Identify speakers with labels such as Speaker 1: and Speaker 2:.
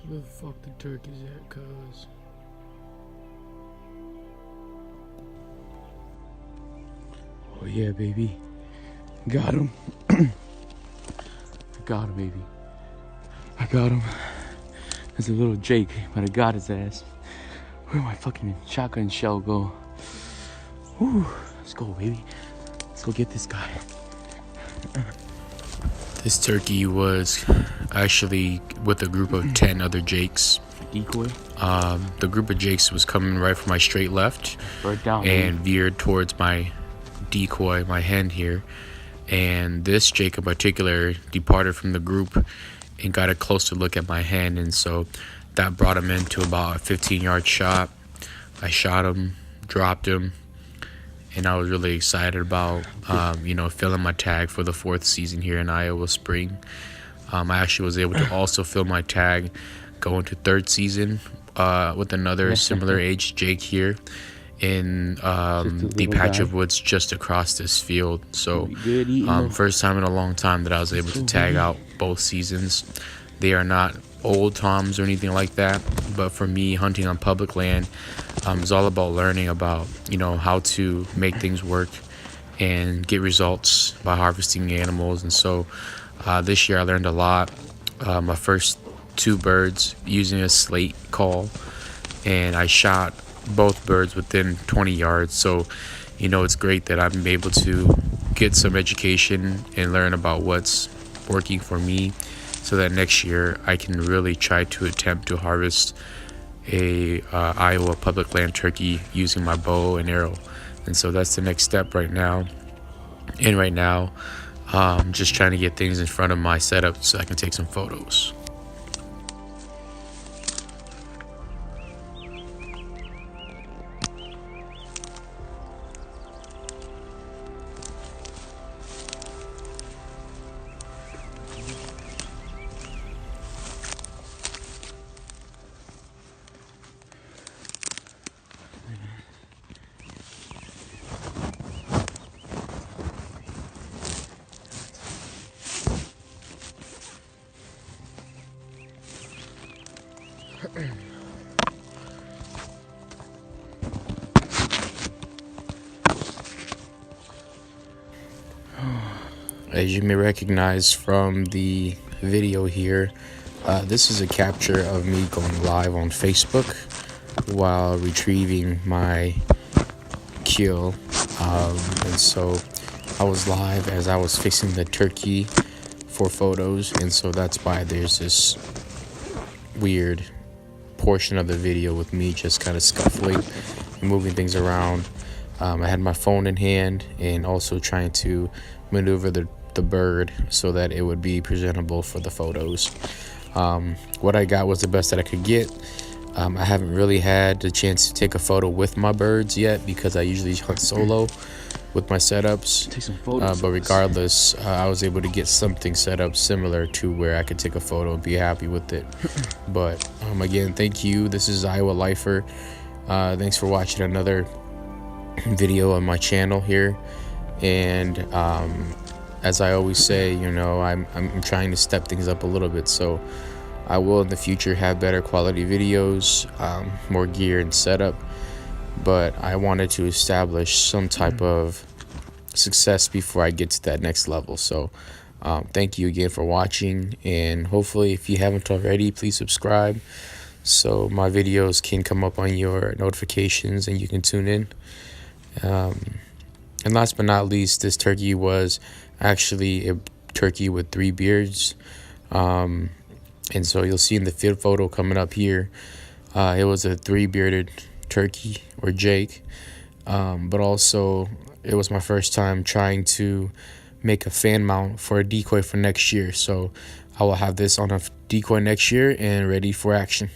Speaker 1: Where the fuck the turkey's at, cuz? Oh yeah, baby. Got him. I got him, baby. I got him. There's a little Jake, but I got his ass. Where'd my fucking shotgun shell go? Whew. Let's go, baby. Let's go get this guy. This turkey was actually with a group of 10 other Jakes. Decoy? The group of Jakes was coming right from my straight left and veered towards my decoy, my hen here. And this Jake in particular departed from the group and got a closer look at my hen, and so that brought him into about a 15-yard shot. I shot him, dropped him, and I was really excited about filling my tag for the 4th season here in Iowa Spring. I actually was able to also fill my tag going to 3rd season with another similar age Jake here in the patch of woods just across this field. So first time in a long time that I was able to tag out both seasons. They are not old toms or anything like that, but for me, hunting on public land is all about learning about how to make things work and get results by harvesting animals. And so this year I learned a lot. My first 2 birds using a slate call, and I shot both birds within 20 yards. So it's great that I'm able to get some education and learn about what's working for me, so that next year I can really try to attempt to harvest a Iowa public land turkey using my bow and arrow. And so that's the next step right now. And right now just trying to get things in front of my setup so I can take some photos. As you may recognize from the video here, this is a capture of me going live on Facebook while retrieving my kill. And so I was live as I was fixing the turkey for photos, and so that's why there's this weird portion of the video with me just kind of scuffling and moving things around. I had my phone in hand and also trying to maneuver the bird so that it would be presentable for the photos. What I got was the best that I could get. I haven't really had the chance to take a photo with my birds yet because I usually hunt solo with my setups. Take some photos. But regardless, I was able to get something set up similar to where I could take a photo and be happy with it. But again, thank you. This is IowaLifer. Thanks for watching another video on my channel here. And as I always say, I'm trying to step things up a little bit, so I will in the future have better quality videos, more gear and setup. But I wanted to establish some type of success before I get to that next level. So thank you again for watching, and hopefully if you haven't already, please subscribe so my videos can come up on your notifications and you can tune in. And last but not least, this turkey was actually a turkey with 3 beards. And so you'll see in the field photo coming up here, it was a 3-bearded turkey or Jake. But also it was my first time trying to make a fan mount for a decoy for next year. So I will have this on a decoy next year and ready for action.